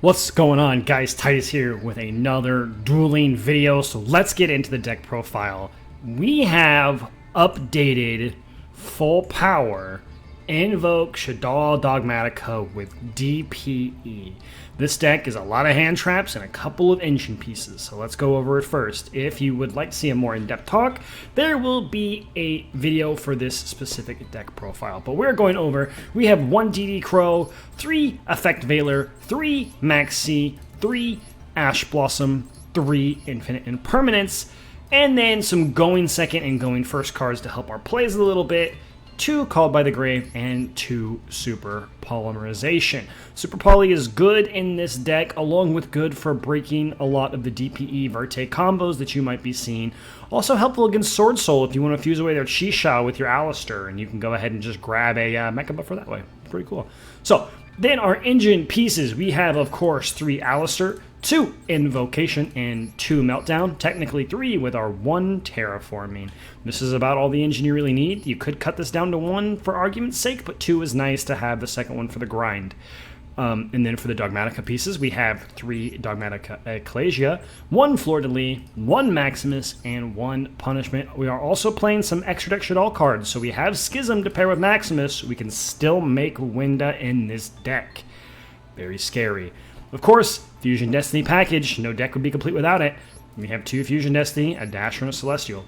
What's going on, guys? Titus here with another dueling video. So let's get into the deck profile. We have updated full power Invoked Shaddoll Dogmatika with DPE. This deck is a lot of hand traps and a couple of engine pieces, so let's go over it first. If you would like to see a more in-depth talk, there will be a video for this specific deck profile. But we're going over, we have 1 DD Crow, 3 Effect Veiler, 3 Maxi, 3 Ash Blossom, 3 Infinite Impermanence, and then some going second and going first cards to help our plays a little bit. 2 Called by the Grave, and 2 Super Polymerization. Super Poly is good in this deck, along with good for breaking a lot of the DPE Verte combos that you might be seeing. Also helpful against Sword Soul if you want to fuse away their Chi with your Alistair, and you can go ahead and just grab a Mecha Buffer that way. Pretty cool. So, then our engine pieces, we have, of course, 3 Alistair, 2 Invocation, and 2 Meltdown. Technically 3 with our 1 Terraforming. This is about all the engine you really need. You could cut this down to 1 for argument's sake, but 2 is nice to have the second one for the grind. And then for the Dogmatika pieces, we have 3 Dogmatika Ecclesia, 1 Fleur-de-Lis, 1 Maximus, and 1 Punishment. We are also playing some extra deck Shaddoll cards, so we have Schism to pair with Maximus. We can still make Winda in this deck. Very scary. Of course, Fusion Destiny package, no deck would be complete without it. We have 2 Fusion Destiny, a Dasher, and a Celestial.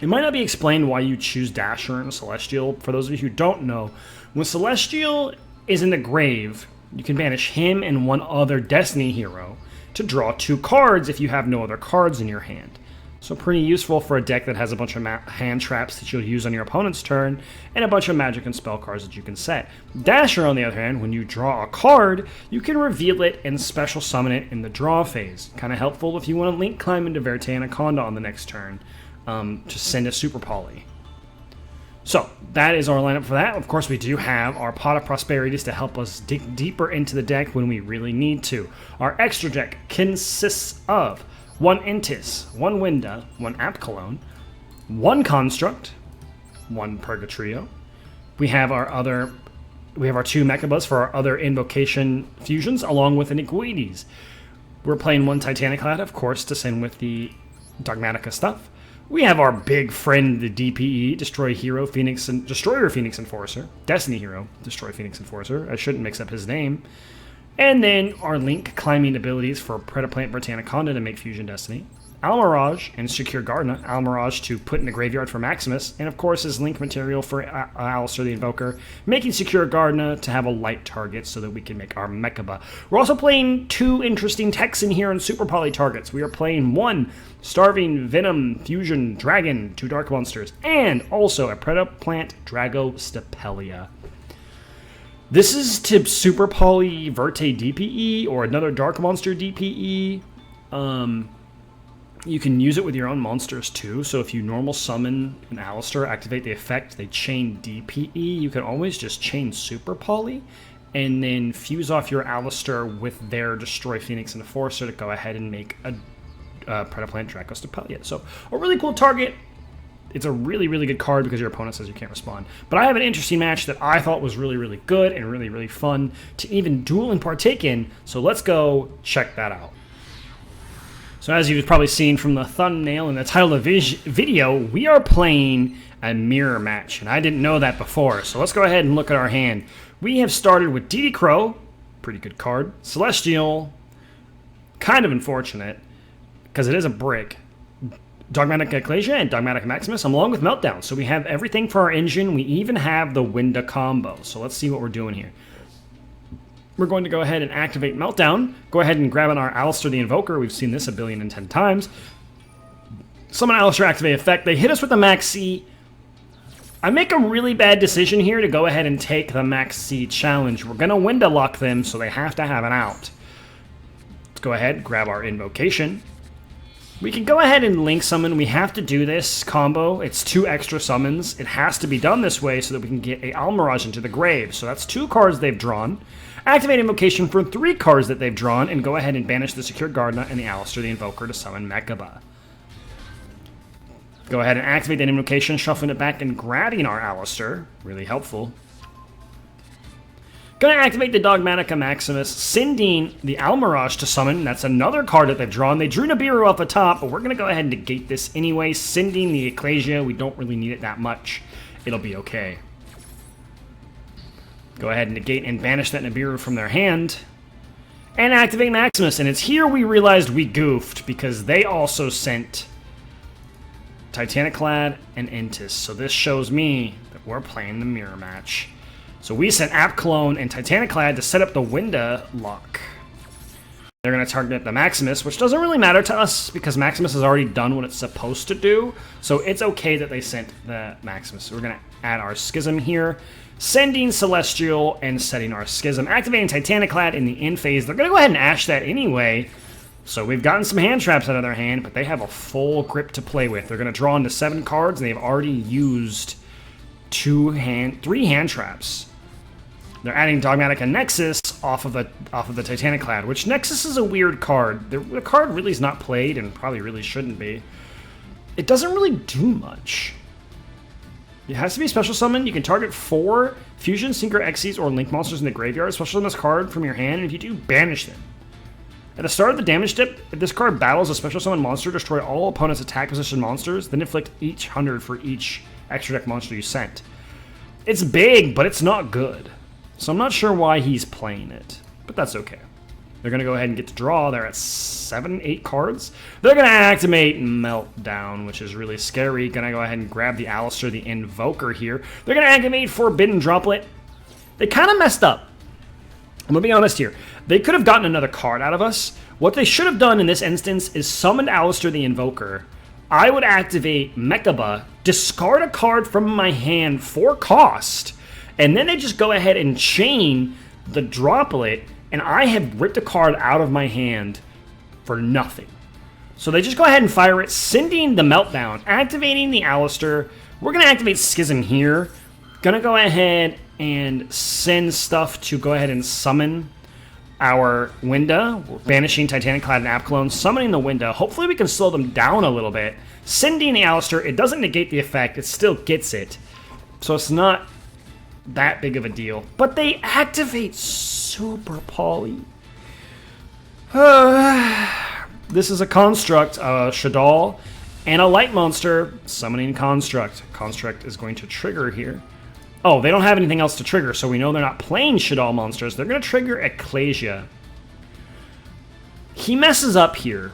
It might not be explained why you choose Dasher and Celestial. For those of you who don't know, when Celestial is in the grave, you can banish him and 1 other Destiny hero to draw 2 cards if you have no other cards in your hand. So pretty useful for a deck that has a bunch of hand traps that you'll use on your opponent's turn, and a bunch of magic and spell cards that you can set. Dasher, on the other hand, when you draw a card, you can reveal it and special summon it in the draw phase. Kind of helpful if you want to link climb into Verte Anaconda on the next turn to send a Super Poly. So, that is our lineup for that. Of course, we do have our Pot of Prosperities to help us dig deeper into the deck when we really need to. Our extra deck consists of 1 Intis, 1 Winda, 1 App Cologne, 1 Construct, 1 Purgatrio. We have our 2 Mechabus for our other Invocation fusions, along with an Iguides. We're playing 1 Titaniclad, of course, to send with the Dogmatika stuff. We have our big friend, the DPE, Destroyer Phoenix Enforcer. Destiny Hero, Destroy Phoenix Enforcer. I shouldn't mix up his name. And then our Link climbing abilities for Predaplant Verte Anaconda to make Fusion Destiny. Almirage and Secure Gardna. Almirage to put in the graveyard for Maximus. And of course his Link material for Alistair the Invoker. Making Secure Gardna to have a light target so that we can make our Mechaba. We're also playing 2 interesting techs in here and Super Poly targets. We are playing 1 Starving Venom Fusion Dragon, 2 Dark Monsters. And also a Predaplant Drago Stapelia. This is to Super Poly Verte DPE or another Dark Monster DPE. You can use it with your own monsters too, so if you normal summon an Alistair, activate the effect, they chain DPE, you can always just chain Super Poly, and then fuse off your Alistair with their Destroy Phoenix Enforcer to go ahead and make a Predaplant Draco Stapelia. So, a really cool target. It's a really, really good card because your opponent says you can't respond. But I have an interesting match that I thought was really, really good and really, really fun to even duel and partake in, so let's go check that out. So as you've probably seen from the thumbnail and the title of the video, we are playing a mirror match, and I didn't know that before, so let's go ahead and look at our hand. We have started with DD Crow, pretty good card, Celestial, kind of unfortunate, because it is a brick, Dogmatika Ecclesia and Dogmatika Maximus, along with Meltdown, so we have everything for our engine, we even have the Winda combo, so let's see what we're doing here. We're going to go ahead and activate Meltdown. Go ahead and grab on our Alistair the Invoker. We've seen this 1,010,000,000 times. Summon Alistair, activate effect. They hit us with the Max C. I make a really bad decision here to go ahead and take the Max C challenge. We're going to Winda lock them, so they have to have an out. Let's go ahead, grab our Invocation. We can go ahead and Link Summon. We have to do this combo. It's 2 extra summons. It has to be done this way so that we can get a Almirage into the grave. So that's 2 cards they've drawn. Activate Invocation for 3 cards that they've drawn, and go ahead and banish the Secure Gardna and the Alistair the Invoker to summon Mechaba. Go ahead and activate that Invocation, shuffling it back and grabbing our Alistair. Really helpful. Gonna activate the Dogmatika Maximus, sending the Almirage to summon. That's another card that they've drawn. They drew Nibiru off the top, but we're gonna go ahead and negate this anyway. Sending the Ecclesia, we don't really need it that much. It'll be okay. Go ahead and negate and banish that Nibiru from their hand. And activate Maximus, and it's here we realized we goofed, because they also sent Titaniclad and Entis. So this shows me that we're playing the mirror match. So we sent App Clone and Titaniclad to set up the Winda lock. They're going to target the Maximus, which doesn't really matter to us because Maximus has already done what it's supposed to do. So it's okay that they sent the Maximus. So we're going to add our Schism here, sending Celestial and setting our Schism, activating Titaniclad in the end phase. They're going to go ahead and Ash that anyway. So we've gotten some hand traps out of their hand, but they have a full grip to play with. They're going to draw into 7 cards, and they've already used 3 hand traps. They're adding Dogmatika Nexus off of the Titaniclad, which Nexus is a weird card. The card really is not played and probably really shouldn't be. It doesn't really do much. It has to be special summon. You can target 4 Fusion, Synchro, Xyz, or Link monsters in the graveyard. Special summon this card from your hand, and if you do, banish them. At the start of the damage dip, if this card battles a special summon monster, destroy all opponent's attack position monsters, then inflict each 100 for each extra deck monster you sent. It's big, but it's not good. So I'm not sure why he's playing it, but that's okay. They're going to go ahead and get to draw. They're at 8 cards. They're going to activate Meltdown, which is really scary. Going to go ahead and grab the Alistair, the Invoker here. They're going to activate Forbidden Droplet. They kind of messed up. I'm going to be honest here. They could have gotten another card out of us. What they should have done in this instance is summoned Alistair, the Invoker. I would activate Mechaba, discard a card from my hand for cost, and then they just go ahead and chain the Droplet, and I have ripped a card out of my hand for nothing. So they just go ahead and fire it, sending the Meltdown, activating the Alistair. We're going to activate Schism here. Going to go ahead and send stuff to go ahead and summon our Winda. We're banishing Titaniclad and App Clone, summoning the Winda. Hopefully we can slow them down a little bit. Sending the Alistair, it doesn't negate the effect, it still gets it. So it's not that big of a deal. But they activate Super Poly. This is a Construct, a Shaddoll, and a Light Monster, summoning Construct. Construct is going to trigger here. Oh, they don't have anything else to trigger, so we know they're not playing Shaddoll monsters. They're going to trigger Ecclesia. He messes up here.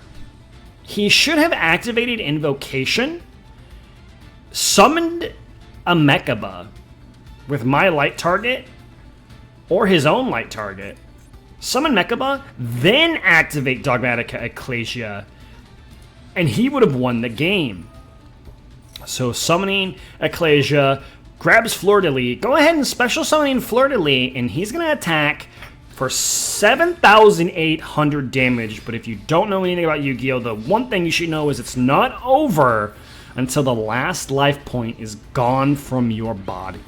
He should have activated Invocation, summoned a Mechaba with my light target, or his own light target. Summon Mechaba, then activate Dogmatika Ecclesia, and he would have won the game. So summoning Ecclesia, grabs Fleur-de-Lis. Go ahead and special summoning Fleur-de-Lis, and he's going to attack for 7,800 damage. But if you don't know anything about Yu-Gi-Oh!, the one thing you should know is it's not over until the last life point is gone from your body.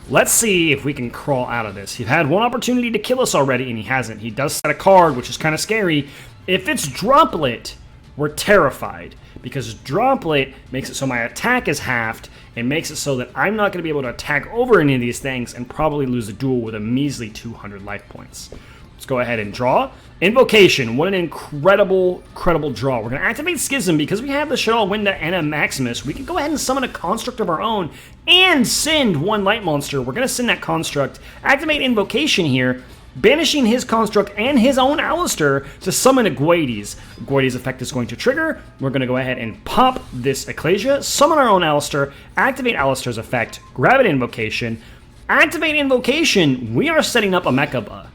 Let's see if we can crawl out of this. He's had one opportunity to kill us already, and he hasn't. He does set a card, which is kind of scary. If it's Droplet, we're terrified, because Droplet makes it so my attack is halved, and makes it so that I'm not going to be able to attack over any of these things and probably lose a duel with a measly 200 life points. Let's go ahead and draw. Invocation. What an incredible draw. We're going to activate Schism because we have the Shaddoll Winda and a Maximus. We can go ahead and summon a Construct of our own and send one Light Monster. We're going to send that Construct. Activate Invocation here, banishing his Construct and his own Alistair to summon a Guades. Guades' effect is going to trigger. We're going to go ahead and pop this Ecclesia, summon our own Alistair, activate Alistair's effect, grab an Invocation. Activate Invocation, we are setting up a Mechaba.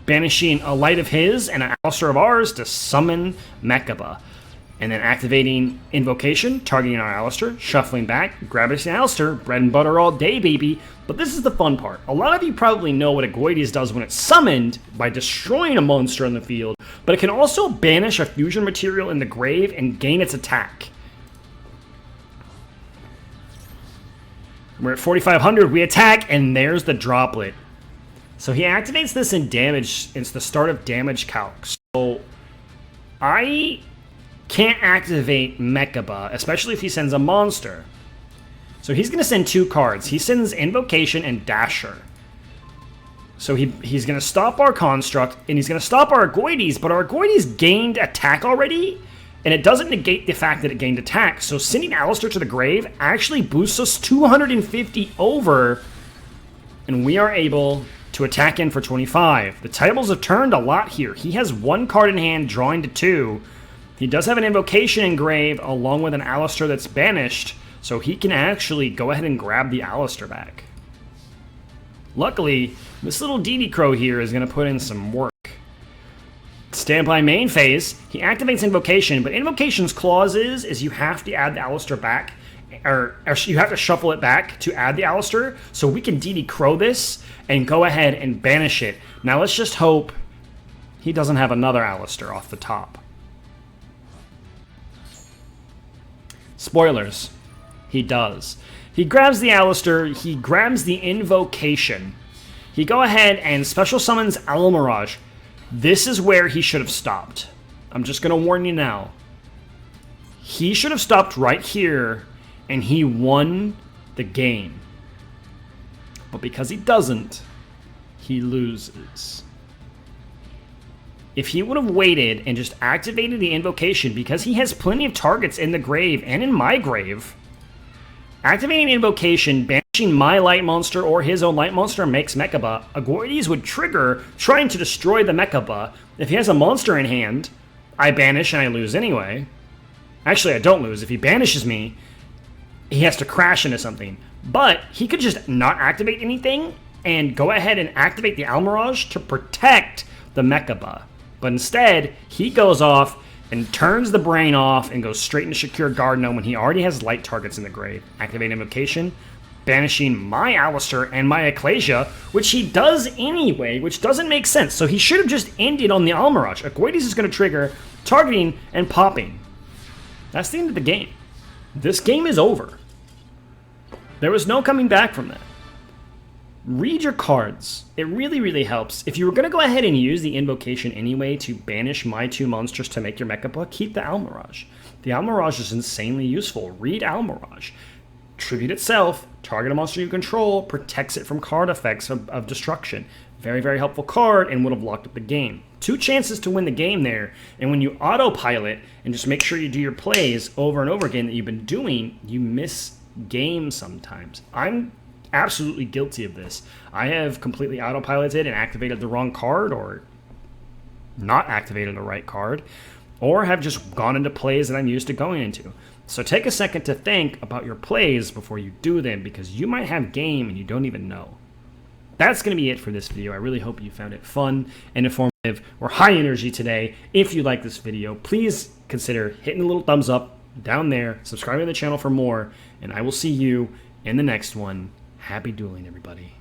Banishing a light of his and an Alistair of ours to summon Mechaba. And then activating Invocation, targeting our Alistair, shuffling back, grabbing an Alistair, bread and butter all day, baby. But this is the fun part. A lot of you probably know what a Guades does when it's summoned by destroying a monster on the field, but it can also banish a fusion material in the grave and gain its attack. We're at 4,500, we attack, and there's the Droplet. So he activates this in damage. It's the start of damage calc. So I can't activate Mechaba, especially if he sends a monster. So he's going to send 2 cards. He sends Invocation and Dasher. So he's going to stop our Construct, and he's going to stop our Argoides, but our Argoides gained attack already, and it doesn't negate the fact that it gained attack. So sending Alistair to the grave actually boosts us 250 over, and we are able to attack in for 25. The tables have turned a lot here. He has 1 card in hand, drawing to 2. He does have an Invocation in grave, along with an Alistair that's banished, so he can actually go ahead and grab the Alistair back. Luckily, this little DD Crow here is going to put in some work. Stand by main phase, he activates Invocation, but Invocation's clause is you have to add the Alistair back, or you have to shuffle it back to add the Alistair, so we can DD Crow this and go ahead and banish it. Now let's just hope he doesn't have another Alistair off the top. Spoilers. He does. He grabs the Alistair, he grabs the Invocation. He go ahead and special summons Owl Mirage. This is where he should have stopped. I'm just going to warn you now. He should have stopped right here, and he won the game. But because he doesn't, he loses. If he would have waited and just activated the Invocation, because he has plenty of targets in the grave and in my grave, activating Invocation, banishing my Light Monster or his own Light Monster makes Mechaba. Argoides would trigger trying to destroy the Mechaba. If he has a monster in hand, I banish and I lose anyway. Actually, I don't lose. If he banishes me, he has to crash into something. But he could just not activate anything and go ahead and activate the Almirage to protect the Mechaba. But instead, he goes off and turns the brain off and goes straight into Shakir Gardner when he already has light targets in the grave. Activate Invocation, banishing my Alistair and my Ecclesia, which he does anyway, which doesn't make sense. So he should have just ended on the Almirage. Argoides is going to trigger, targeting, and popping. That's the end of the game. This game is over. There was no coming back from that. Read your cards. It really, really helps. If you were going to go ahead and use the Invocation anyway to banish my 2 monsters to make your Mechaba, keep the Almirage. The Almirage is insanely useful. Read Almirage. Tribute itself, target a monster you control, protects it from card effects of destruction. Very, very helpful card and would have locked up the game. 2 chances to win the game there, and when you autopilot and just make sure you do your plays over and over again that you've been doing, you miss games sometimes. I'm absolutely guilty of this. I have completely autopiloted and activated the wrong card, or not activated the right card, or have just gone into plays that I'm used to going into. So take a second to think about your plays before you do them, because you might have game and you don't even know. That's going to be it for this video. I really hope you found it fun and informative or high energy today. If you like this video, please consider hitting the little thumbs up down there, subscribing to the channel for more, and I will see you in the next one. Happy dueling, everybody.